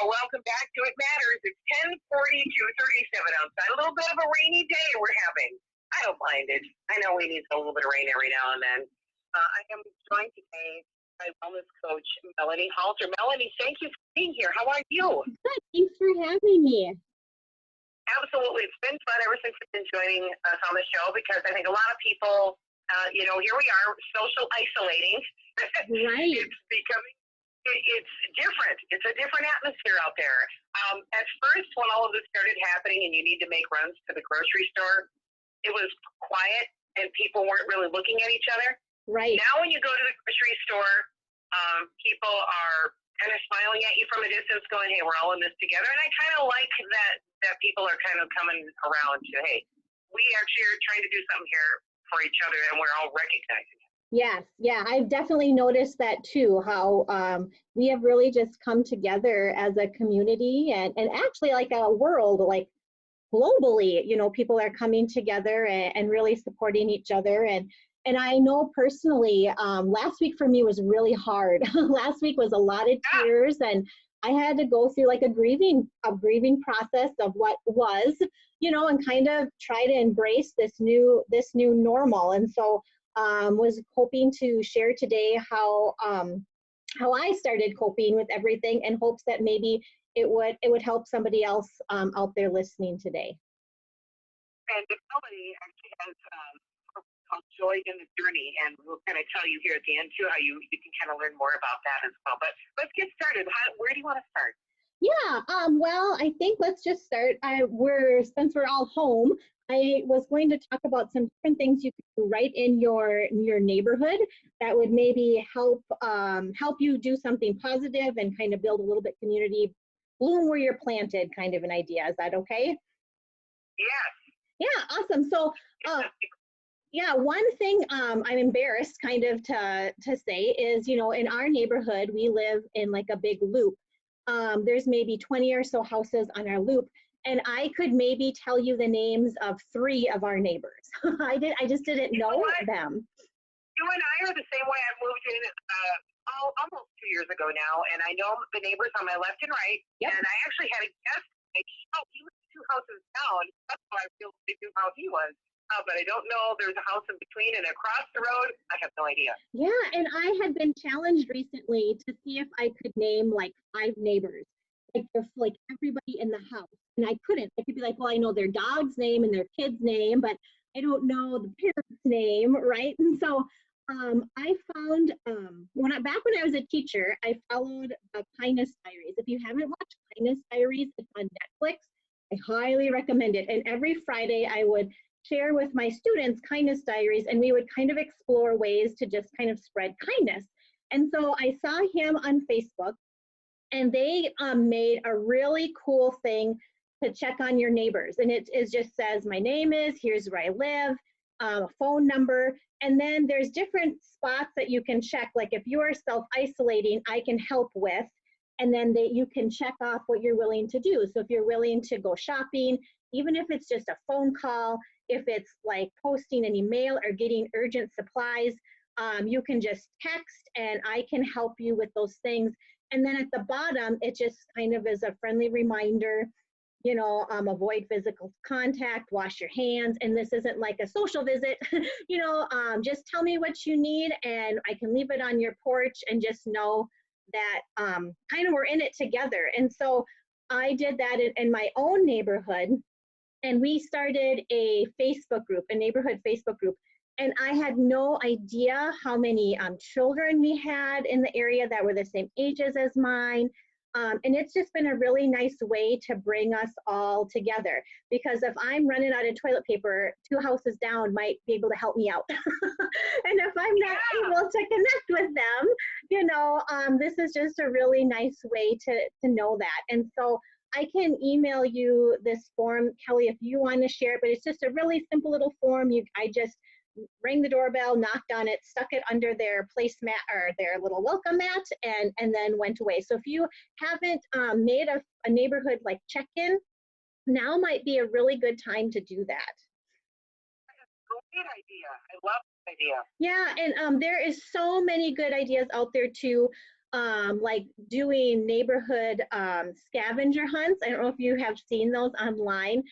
Welcome back to It Matters. It's 10:42:37 outside. A little bit of a rainy day we're having. I don't mind it. I know we need a little bit of rain every now and then. I am joined today by wellness coach Melanie Halter. Melanie, thank you for being here. How are you? Good. Thanks for having me. Absolutely. It's been fun ever since you've been joining us on the show because I think a lot of people, here we are, social isolating. Right. It's different. It's a different atmosphere out there. At first, when all of this started happening and you need to make runs to the grocery store, it was quiet and people weren't really looking at each other. Right. Now, when you go to the grocery store, people are kind of smiling at you from a distance, going, "Hey, we're all in this together." And I kind of like that people are kind of coming around to, "Hey, we actually are trying to do something here for each other, and we're all recognizing it." Yes. Yeah. I've definitely noticed that too, how we have really just come together as a community and actually like a world, like globally, people are coming together and really supporting each other. And I know personally, last week for me was really hard. Last week was a lot of tears, and I had to go through like a grieving process of what was, and kind of try to embrace this new normal. And so was hoping to share today how I started coping with everything, in hopes that maybe it would help somebody else out there listening today. And Melanie actually has called Joy in the Journey, and we'll kind of tell you here at the end too how you can kind of learn more about that as well. But let's get started. Where do you want to start? Yeah, well, I think let's just start. Since we're all home, I was going to talk about some different things you can do right in your neighborhood that would maybe help you do something positive and kind of build a little bit community, bloom where you're planted, kind of an idea. Is that okay? Yes. Yeah, awesome. So, yeah, one thing I'm embarrassed kind of to say is, in our neighborhood, we live in like a big loop. There's maybe 20 or so houses on our loop, and I could maybe tell you the names of 3 of our neighbors. I just didn't know them. You and I are the same way. I moved in almost 2 years ago now, and I know the neighbors on my left and right. Yep. And I actually had a guest. Oh, he was 2 houses down. That's why I realized they knew how he was. But I don't know. There's a house in between and across the road. I have no idea. Yeah, and I had been challenged recently to see if I could name like 5 neighbors, like everybody in the house, and I couldn't. I could be like, well, I know their dog's name and their kid's name, but I don't know the parent's name, right? And so I found back when I was a teacher, I followed Kindness Diaries. If you haven't watched Kindness Diaries, it's on Netflix. I highly recommend it. And every Friday, I would share with my students Kindness Diaries, and we would kind of explore ways to just kind of spread kindness. And so I saw him on Facebook, and they made a really cool thing to check on your neighbors. And it just says, my name is, here's where I live, a phone number, and then there's different spots that you can check. Like if you are self-isolating, I can help with, and then you can check off what you're willing to do. So if you're willing to go shopping, even if it's just a phone call, if it's like posting an email or getting urgent supplies, you can just text and I can help you with those things. And then at the bottom, it just kind of is a friendly reminder, avoid physical contact, wash your hands. And this isn't like a social visit, just tell me what you need and I can leave it on your porch, and just know that kind of we're in it together. And so I did that in my own neighborhood. And we started a Facebook group, a neighborhood Facebook group. And I had no idea how many children we had in the area that were the same ages as mine. And it's just been a really nice way to bring us all together. Because if I'm running out of toilet paper, 2 houses down might be able to help me out. And if I'm not able to connect with them, this is just a really nice way to know that. And so I can email you this form, Kelly, if you want to share it, but it's just a really simple little form. I just rang the doorbell, knocked on it, stuck it under their placemat or their little welcome mat, and then went away. So if you haven't made a neighborhood like check-in, now might be a really good time to do that. Great idea. I love this idea. Yeah, and there is so many good ideas out there too. like doing neighborhood scavenger hunts. I don't know if you have seen those online.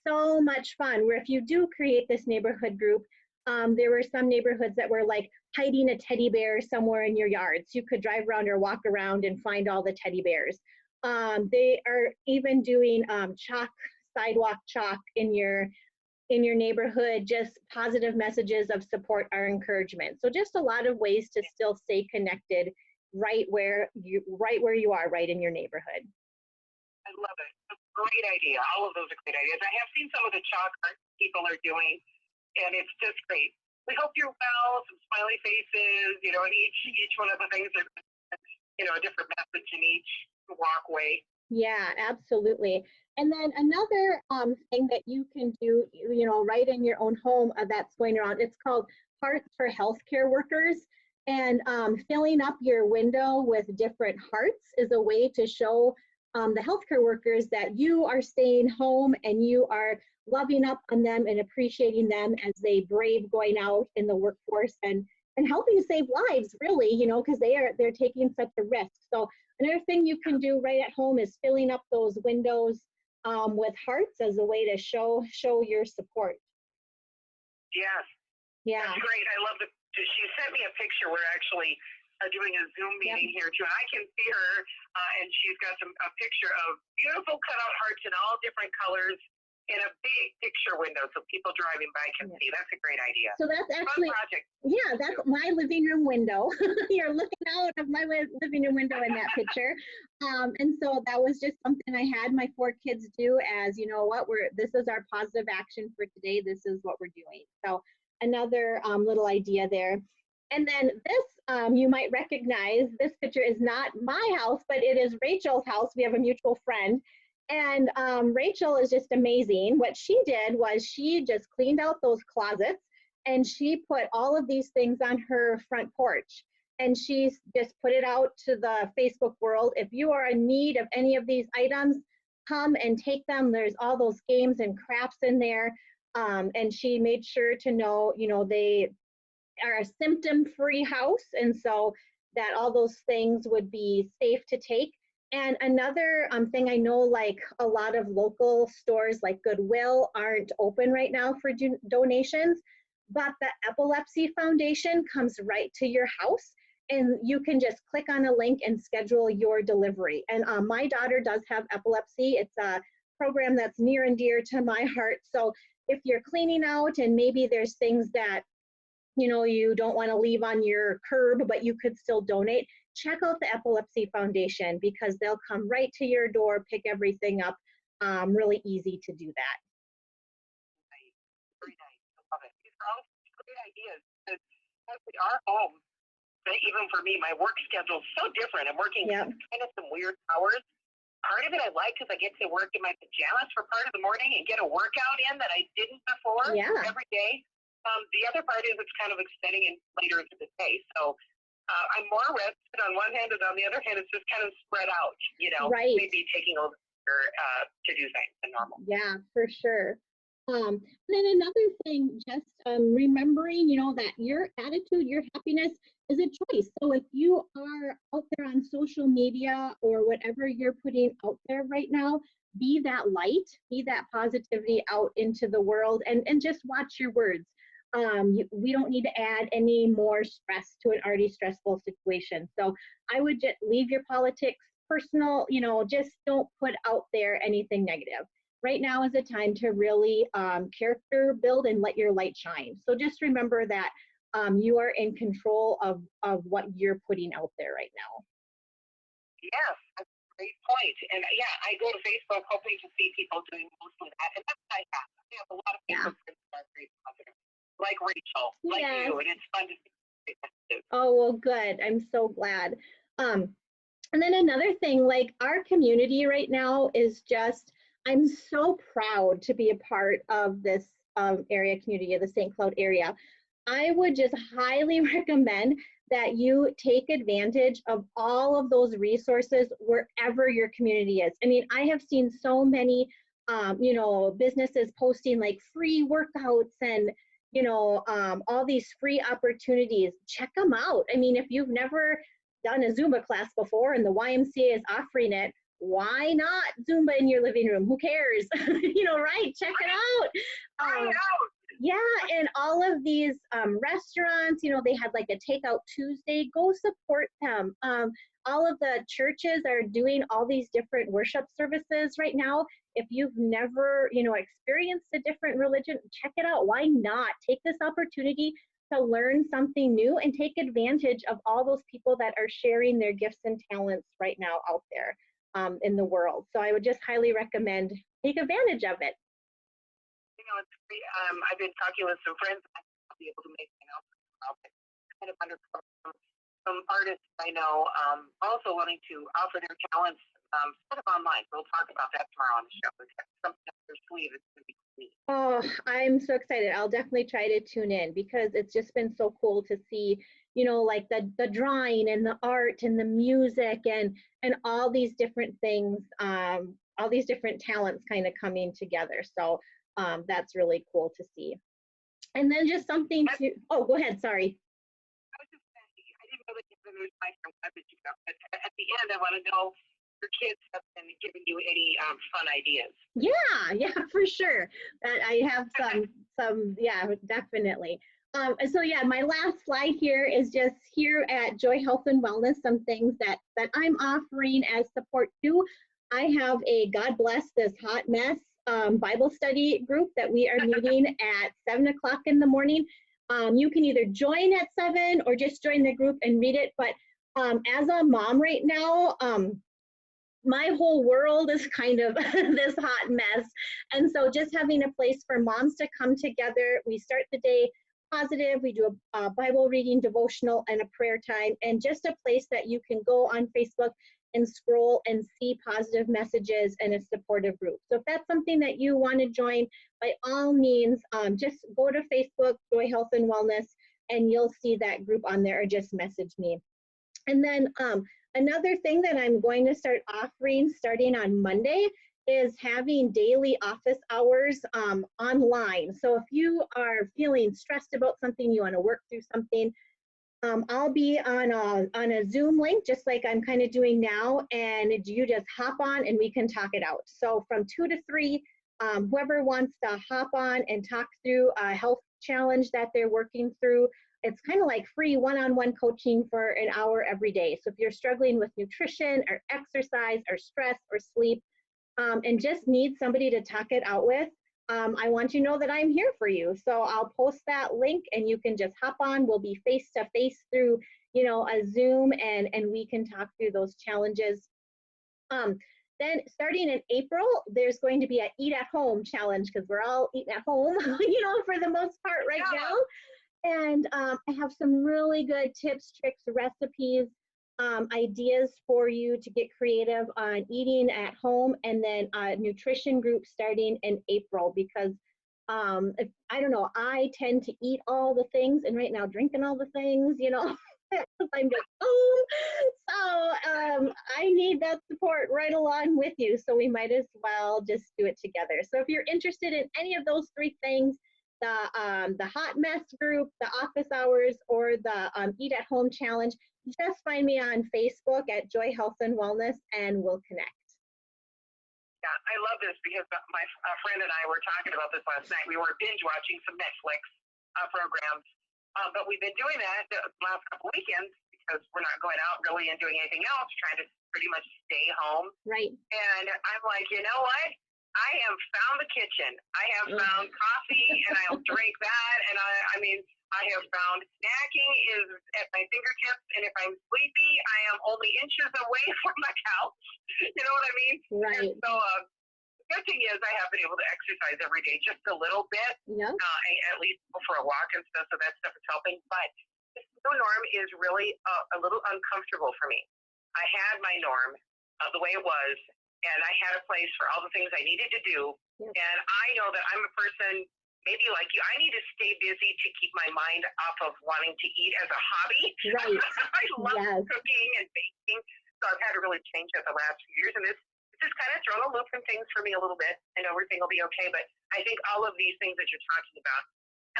So much fun, where if you do create this neighborhood group, there were some neighborhoods that were like hiding a teddy bear somewhere in your yard. So you could drive around or walk around and find all the teddy bears. They are even doing sidewalk chalk in your neighborhood, just positive messages of support or encouragement. So just a lot of ways to still stay connected right where you are, right in your neighborhood. I love it. It's a great idea. All of those are great ideas. I have seen some of the chalk art people are doing, and it's just great. We hope you're well, some smiley faces, and each one of the things are, a different message in each walkway. Yeah, absolutely. And then another thing that you can do, right in your own home that's going around, it's called Hearts for Healthcare Workers. And filling up your window with different hearts is a way to show the healthcare workers that you are staying home and you are loving up on them and appreciating them as they brave going out in the workforce and helping save lives, really, because they're taking such a risk. So another thing you can do right at home is filling up those windows with hearts as a way to show your support. Yes. Yeah. That's great. I love it. She sent me a picture. We're actually doing a Zoom meeting here too, and I can see her, and she's got a picture of beautiful cutout hearts in all different colors in a big picture window, so people driving by can see. That's a great idea. So that's actually, that's my living room window. You're looking out of my living room window in that picture. And so that was just something I had my 4 kids do as, this is our positive action for today. This is what we're doing. So another little idea there. And then this, you might recognize, this picture is not my house, but it is Rachel's house. We have a mutual friend. And Rachel is just amazing. What she did was she just cleaned out those closets and she put all of these things on her front porch. And she just put it out to the Facebook world. If you are in need of any of these items, come and take them. There's all those games and crafts in there. And she made sure to know, they are a symptom-free house. And so that all those things would be safe to take. And another thing, I know like a lot of local stores like Goodwill aren't open right now for donations, but the Epilepsy Foundation comes right to your house and you can just click on a link and schedule your delivery. And my daughter does have epilepsy. It's a program that's near and dear to my heart. So if you're cleaning out and maybe there's things that you don't want to leave on your curb, but you could still donate, check out the Epilepsy Foundation because they'll come right to your door, pick everything up. Really easy to do that. Nice. Very nice. I love it. These are all great ideas. As we are home, even for me, my work schedule is so different. I'm working kind of some weird hours. Part of it I like because I get to work in my pajamas for part of the morning and get a workout in that I didn't before every day. The other part is it's kind of extending it later into the day. So I'm more rested on one hand, and on the other hand, it's just kind of spread out, maybe taking a little bit to do things than normal. Yeah, for sure. And then another thing, just remembering, that your attitude, your happiness is a choice. So if you are out there on social media or whatever you're putting out there right now, be that light, be that positivity out into the world, and just watch your words. We don't need to add any more stress to an already stressful situation. So I would just leave your politics personal, just don't put out there anything negative. Right now is a time to really character build and let your light shine. So just remember that you are in control of what you're putting out there right now. Yes, that's a great point. And I go to Facebook hoping to see people doing mostly that. And that's what I have. I have a lot of Facebook friends that are very positive. Like Rachel, like you, and it's fun to see. Oh, well, good. I'm so glad. And then another thing, like our community right now is just, I'm so proud to be a part of this area community of the St. Cloud area. I would just highly recommend that you take advantage of all of those resources wherever your community is. I mean, I have seen so many, businesses posting like free workouts and all these free opportunities. Check them out. I mean, if you've never done a Zumba class before and the YMCA is offering it, why not Zumba in your living room? Who cares? Right? Check it out. I know. Yeah, and all of these restaurants, they had like a Takeout Tuesday. Go support them. All of the churches are doing all these different worship services right now. If you've never, experienced a different religion, check it out. Why not? Take this opportunity to learn something new and take advantage of all those people that are sharing their gifts and talents right now out there in the world. So I would just highly recommend take advantage of it. It's great. I've been talking with some friends. I'll be able to make kind of undercover some artists I know also wanting to offer their talents sort of online. We'll talk about that tomorrow on the show. It's something up their sleeve. It's going to be neat. Oh, I'm so excited. I'll definitely try to tune in because it's just been so cool to see, like the drawing and the art and the music and all these different things, all these different talents kind of coming together. So that's really cool to see. And then just something to, go ahead, sorry. I was just saying, I didn't know that you were my message, but at the end, I want to know your kids have been giving you any fun ideas. Yeah, for sure. I have some, yeah, definitely. So yeah, my last slide here is just here at Joy Health and Wellness, some things that I'm offering as support too. I have a God Bless This Hot Mess Bible study group that we are meeting at 7 o'clock in the morning. You can either join at 7 or just join the group and read it. But as a mom right now, my whole world is kind of this hot mess. And so just having a place for moms to come together, we start the day positive, we do a Bible reading devotional and a prayer time, and just a place that you can go on Facebook and scroll and see positive messages and a supportive group. So if that's something that you want to join, by all means, just go to Facebook, Joy Health and Wellness, and you'll see that group on there, or just message me. And then another thing that I'm going to start offering starting on Monday is having daily office hours online. So if you are feeling stressed about something, you want to work through something, I'll be on a Zoom link, just like I'm kind of doing now, and you just hop on and we can talk it out. So from 2 to 3, whoever wants to hop on and talk through a health challenge that they're working through, it's kind of like free one-on-one coaching for an hour every day. So if you're struggling with nutrition or exercise or stress or sleep, and just need somebody to talk it out with, I want you to know that I'm here for you. So I'll post that link and you can just hop on. We'll be face to face through, a Zoom, and we can talk through those challenges. Then starting in April, there's going to be an eat at home challenge because we're all eating at home, for the most part right now. And I have some really good tips, tricks, recipes, ideas for you to get creative on eating at home, and then a nutrition group starting in April because if, I don't know, I tend to eat all the things and right now drinking all the things, I'm just home. So I need that support right along with you. So we might as well just do it together. So if you're interested in any of those 3 things, the hot mess group, the office hours, or the eat at home challenge, just find me on Facebook at Joy Health and Wellness and we'll connect. Yeah, I love this because my friend and I were talking about this last night. We were binge watching some Netflix programs, but we've been doing that the last couple weekends because we're not going out really and doing anything else, trying to pretty much stay home. Right. And I'm like, you know what? I have found the kitchen. I have found coffee, and I'll drink that. And I have found snacking is at my fingertips. And if I'm sleepy, I am only inches away from the couch. You know what I mean? Right. And so the good thing is I have been able to exercise every day just a little bit. Yeah. At least go for a walk and stuff. So that stuff is helping. But this new norm is really a little uncomfortable for me. I had my norm the way it was. And I had a place for all the things I needed to do. Yep. And I know that I'm a person, maybe like you, I need to stay busy to keep my mind off of wanting to eat as a hobby. Right. I love cooking and baking. So I've had to really change that the last few years. And it's just kind of thrown a loop in things for me a little bit. And everything will be okay. But I think all of these things that you're talking about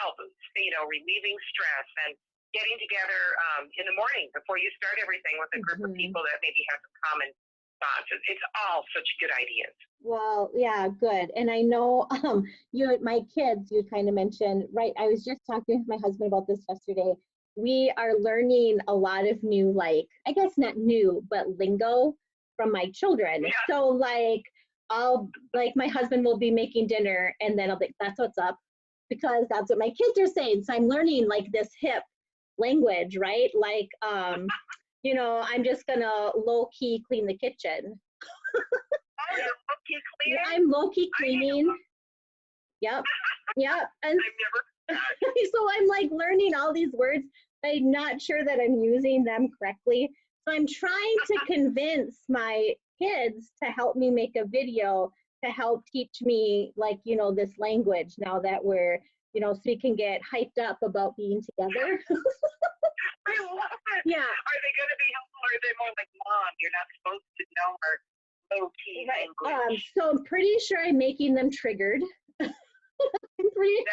help, relieving stress and, getting together in the morning before you start everything with a group of people that maybe have some common thoughts. It's all such good ideas. Well, yeah, good. And I know my kids, you kind of mentioned, right? I was just talking with my husband about this yesterday. We are learning a lot of new, like, I guess not new, but lingo from my children. Yeah. So like, my husband will be making dinner and then I'll be, that's what's up, because that's what my kids are saying. So I'm learning like this hip language, right? Like, I'm just gonna low key clean the kitchen. Oh, you're low-key cleaning? I'm low key cleaning. Yep. Yep. And I've never. so I'm like learning all these words. I'm not sure that I'm using them correctly. So I'm trying to convince my kids to help me make a video to help teach me, like, this language now that we're, so we can get hyped up about being together. I love it. Yeah. Are they going to be helpful, or are they more like, Mom, you're not supposed to know our low-key language? So I'm pretty sure I'm making them triggered. I'm pretty.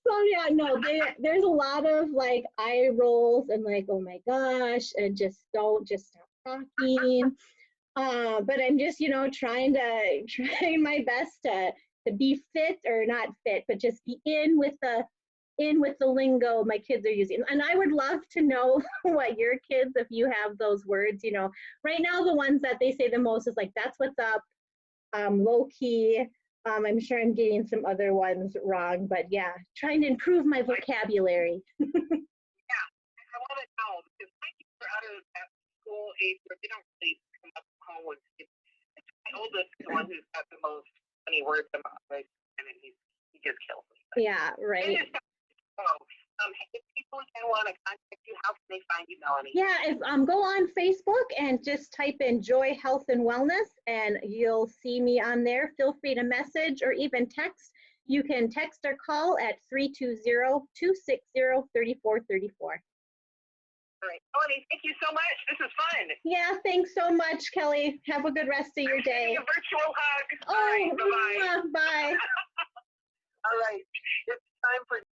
So yeah, no, there's a lot of like eye rolls and like, oh my gosh, and just stop talking. But I'm just, trying my best to be fit, or not fit, but just be in with the lingo my kids are using. And I would love to know what your kids, if you have those words, right now the ones that they say the most is like, that's what's up, low key. I'm sure I'm getting some other ones wrong, but yeah, trying to improve my vocabulary. Yeah, I want to know, because my kids are out of that school age where they don't really come up home with it. It's my oldest, the one who's got the most funny words, and he just kills me. Yeah, right. If people again want to contact you, how can they find you, Melanie? Yeah, if go on Facebook and just type in Joy Health and Wellness, and you'll see me on there. Feel free to message or even text. You can text or call at 320-260-3434. All right, Melanie, thank you so much. This is fun. Yeah, thanks so much, Kelly. Have a good rest of your day. A virtual hug. Oh, All right, bye-bye. Bye. All right, it's time for